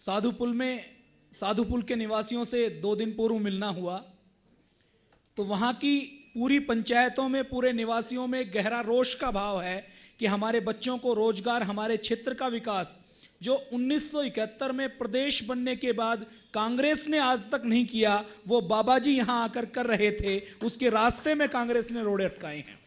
साधुपुल के निवासियों से 2 दिन पूर्व मिलना हुआ, तो वहाँ की पूरी पंचायतों में, पूरे निवासियों में गहरा रोष का भाव है कि हमारे बच्चों को रोजगार, हमारे क्षेत्र का विकास जो 1971 में प्रदेश बनने के बाद कांग्रेस ने आज तक नहीं किया, वो बाबा जी यहाँ आकर कर रहे थे, उसके रास्ते में कांग्रेस ने रोड़े अटकाए हैं।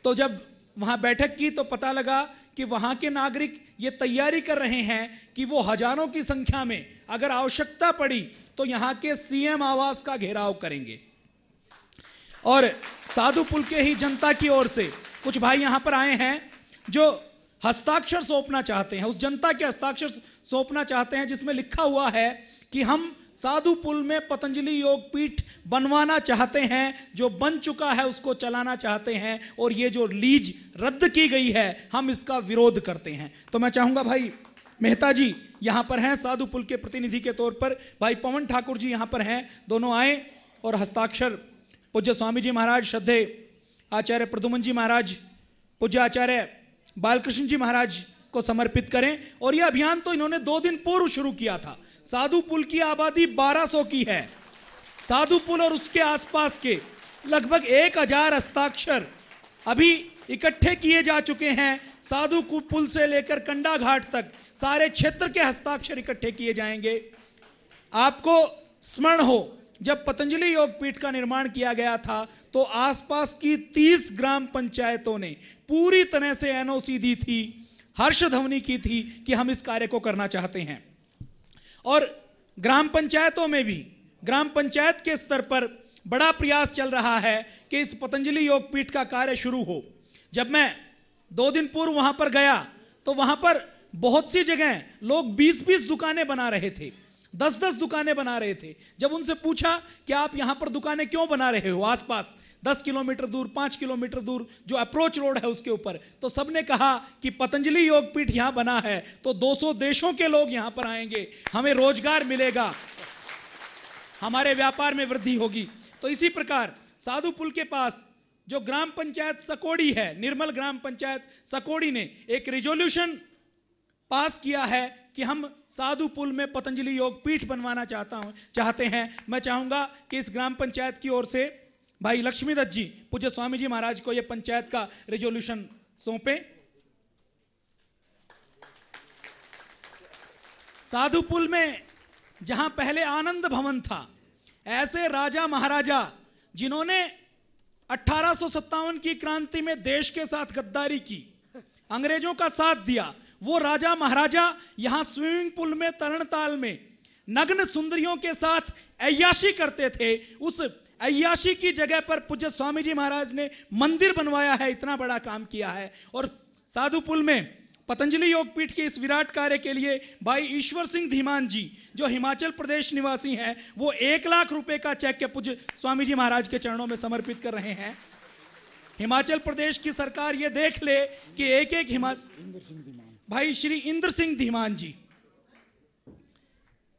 तो जब वहाँ बैठक की तो पता लगा कि वहाँ के नागरिक ये तैयारी कर रहे हैं कि वो हजारों की संख्या में अगर आवश्यकता पड़ी तो यहाँ के सीएम आवास का घेराव करेंगे। और साधुपुल के ही जनता की ओर से कुछ भाई यहाँ पर आए हैं जो हस्ताक्षर सौंपना चाहते हैं, उस जनता के हस्ताक्षर सौंपना चाहते हैं जिसमें लिखा हुआ है कि हम साधुपुल में पतंजलि योग पीठ बनवाना चाहते हैं, जो बन चुका है उसको चलाना चाहते हैं, और ये जो लीज रद्द की गई है हम इसका विरोध करते हैं। तो मैं चाहूंगा भाई मेहता जी यहां पर हैं साधुपुल के प्रतिनिधि के तौर पर, भाई पवन ठाकुर जी यहां पर हैं, दोनों आए और हस्ताक्षर पूज्य स्वामी जी महाराज, श्रद्धे आचार्य प्रद्युमन जी महाराज, पूज्य आचार्य बालकृष्ण जी महाराज को समर्पित करें। और यह अभियान तो इन्होंने 2 दिन पूर्व शुरू किया था। साधुपुल की आबादी 1200 की है। साधुपुल और उसके आसपास के लगभग 1000 हस्ताक्षर अभी इकट्ठे किए जा चुके हैं। साधुपुल से लेकर कंडा घाट तक सारे क्षेत्र के हस्ताक्षर इकट्ठे किए जाएंगे। आपको स्मरण हो जब पतंजलि योग पीठ का निर्माण किया गया था तो आसपास की 30 ग्राम पंचायतों ने पूरी तरह से एनओसी दी थी, हर्ष ध्वनि की थी कि हम इस कार्य को करना चाहते हैं। और ग्राम पंचायतों में भी, ग्राम पंचायत के स्तर पर बड़ा प्रयास चल रहा है कि इस पतंजलि योग पीठ का कार्य शुरू हो। जब मैं 2 दिन पूर्व वहां पर गया तो वहां पर बहुत सी जगह लोग 20-20 दुकानें बना रहे थे, 10-10 दुकानें बना रहे थे। जब उनसे पूछा कि आप यहां पर दुकानें क्यों बना रहे हो आसपास 10 किलोमीटर दूर, 5 किलोमीटर दूर जो अप्रोच रोड है उसके ऊपर, तो सबने कहा कि पतंजलि योग पीठ यहां बना है तो 200 देशों के लोग यहां पर आएंगे, हमें रोजगार मिलेगा, हमारे व्यापार में वृद्धि होगी। तो इसी प्रकार साधुपुल के पास जो ग्राम पंचायत सकोड़ी है, निर्मल ग्राम पंचायत सकोड़ी ने एक रिजोल्यूशन पास किया है कि हम साधुपुल में पतंजलि योग पीठ बनवाना चाहते हैं। मैं चाहूंगा कि इस ग्राम पंचायत की ओर से भाई लक्ष्मीदत्त जी पूज्य स्वामी जी महाराज को यह पंचायत का रिजोल्यूशन सौंपे। साधुपुल में जहां पहले आनंद भवन था, ऐसे राजा महाराजा जिन्होंने 1857 की क्रांति में देश के साथ गद्दारी की, अंग्रेजों का साथ दिया, वो राजा महाराजा यहां स्विमिंग पूल में, तरणताल में नग्न सुंदरियों के साथ अय्याशी करते थे। उस अय्याशी की जगह पर पूज्य स्वामी जी महाराज ने मंदिर बनवाया है, इतना बड़ा काम किया है। और साधुपुल में पतंजलि योग पीठ के इस विराट कार्य के लिए भाई ईश्वर सिंह धीमान जी जो हिमाचल प्रदेश निवासी हैं, वो 1 लाख रुपए का चेक के पूज्य स्वामी जी महाराज के चरणों में समर्पित कर रहे हैं। हिमाचल प्रदेश की सरकार ये देख ले कि एक भाई श्री इंद्र सिंह धीमान जी,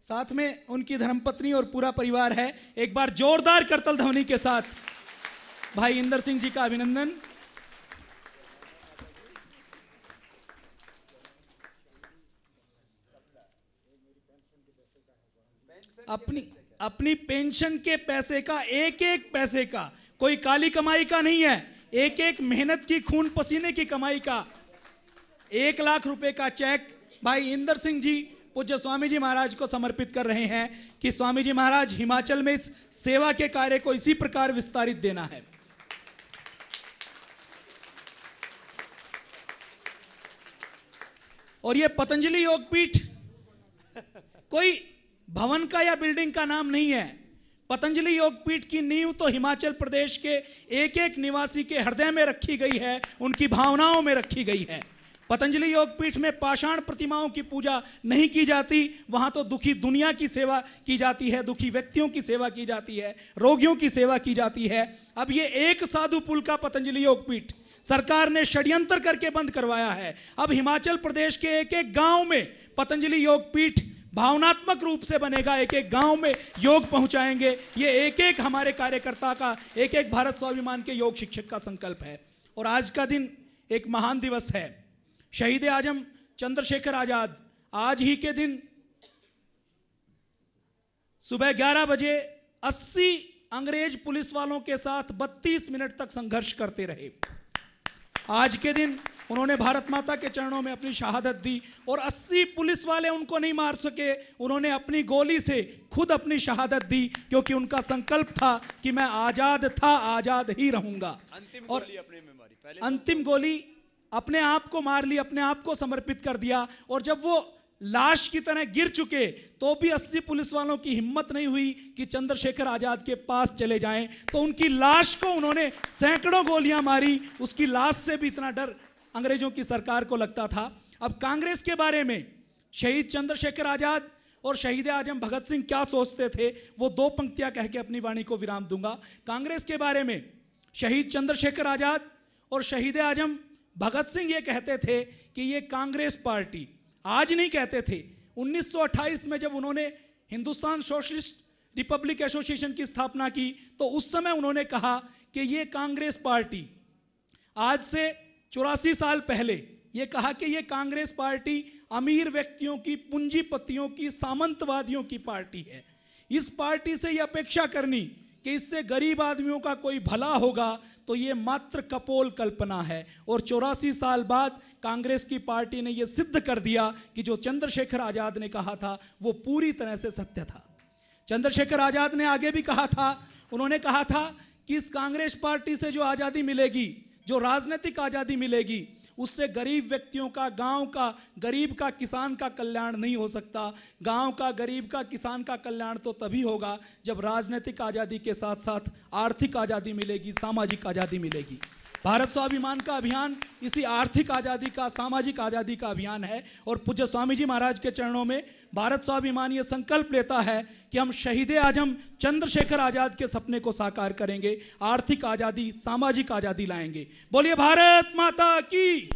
साथ में उनकी धर्मपत्नी और पूरा परिवार है। एक बार जोरदार करतल ध्वनि के साथ भाई इंद्र सिंह जी का अभिनंदन। अपनी पेंशन के पैसे का, एक पैसे का, कोई काली कमाई का नहीं है, एक मेहनत की, खून पसीने की कमाई का 1 लाख रुपए का चेक भाई इंदर सिंह जी पूज्य स्वामी जी महाराज को समर्पित कर रहे हैं कि स्वामी जी महाराज हिमाचल में इस सेवा के कार्य को इसी प्रकार विस्तारित देना है। और यह पतंजलि योग पीठ कोई भवन का या बिल्डिंग का नाम नहीं है। पतंजलि योग पीठ की नींव तो हिमाचल प्रदेश के एक निवासी के हृदय में रखी गई है, उनकी भावनाओं में रखी गई है। पतंजलि योग पीठ में पाषाण प्रतिमाओं की पूजा नहीं की जाती, वहां तो दुखी दुनिया की सेवा की जाती है, दुखी व्यक्तियों की सेवा की जाती है, रोगियों की सेवा की जाती है। अब ये एक साधुपुल का पतंजलि योग पीठ सरकार ने षड्यंत्र करके बंद करवाया है। अब हिमाचल प्रदेश के एक गांव में पतंजलि योग पीठ भावनात्मक रूप से बनेगा, एक गांव में योग पहुंचाएंगे। ये एक हमारे कार्यकर्ता का, एक भारत स्वाभिमान के योग शिक्षक का संकल्प है। और आज का दिन एक महान दिवस है। शहीद आजम चंद्रशेखर आजाद आज ही के दिन सुबह 11 बजे 80 अंग्रेज पुलिस वालों के साथ 32 मिनट तक संघर्ष करते रहे। आज के दिन उन्होंने भारत माता के चरणों में अपनी शहादत दी और 80 पुलिस वाले उनको नहीं मार सके, उन्होंने अपनी गोली से खुद अपनी शहादत दी, क्योंकि उनका संकल्प था कि मैं आजाद था, आजाद ही रहूंगा। अंतिम गोली अपने आप को मार ली, अपने आप को समर्पित कर दिया। और जब वो लाश की तरह गिर चुके तो भी 80 पुलिस वालों की हिम्मत नहीं हुई कि चंद्रशेखर आजाद के पास चले जाएं, तो उनकी लाश को उन्होंने सैकड़ों गोलियां मारी। उसकी लाश से भी इतना डर अंग्रेजों की सरकार को लगता था। अब कांग्रेस के बारे में शहीद चंद्रशेखर आजाद और शहीद आजम भगत सिंह क्या सोचते थे, वो 2 पंक्तियां कह के अपनी वाणी को विराम दूंगा। कांग्रेस के बारे में शहीद चंद्रशेखर आजाद और शहीद आजम भगत सिंह ये कहते थे कि ये कांग्रेस पार्टी, आज नहीं कहते थे, 1928 में जब उन्होंने हिंदुस्तान सोशलिस्ट रिपब्लिक एसोसिएशन की स्थापना की तो उस समय उन्होंने कहा कि ये कांग्रेस पार्टी, आज से 84 साल पहले ये कहा कि ये कांग्रेस पार्टी अमीर व्यक्तियों की, पूंजीपतियों की, सामंतवादियों की पार्टी है। इस पार्टी से ये अपेक्षा करनी कि इससे गरीब आदमियों का कोई भला होगा तो ये मात्र कपोल कल्पना है। और 84 साल बाद कांग्रेस की पार्टी ने यह सिद्ध कर दिया कि जो चंद्रशेखर आजाद ने कहा था वो पूरी तरह से सत्य था। चंद्रशेखर आजाद ने आगे भी कहा था, उन्होंने कहा था कि इस कांग्रेस पार्टी से जो आज़ादी मिलेगी, जो राजनीतिक आज़ादी मिलेगी, उससे गरीब व्यक्तियों का, गांव का, गरीब का, किसान का कल्याण नहीं हो सकता। गांव का, गरीब का, किसान का कल्याण तो तभी होगा जब राजनीतिक आज़ादी के साथ साथ आर्थिक आज़ादी मिलेगी, सामाजिक आज़ादी मिलेगी। भारत स्वाभिमान का अभियान इसी आर्थिक आज़ादी का, सामाजिक आज़ादी का अभियान है। और पूज्य स्वामी जी महाराज के चरणों में भारत स्वाभिमान ये संकल्प लेता है कि हम शहीद आजम चंद्रशेखर आजाद के सपने को साकार करेंगे, आर्थिक आज़ादी, सामाजिक आज़ादी लाएंगे। बोलिए भारत माता की।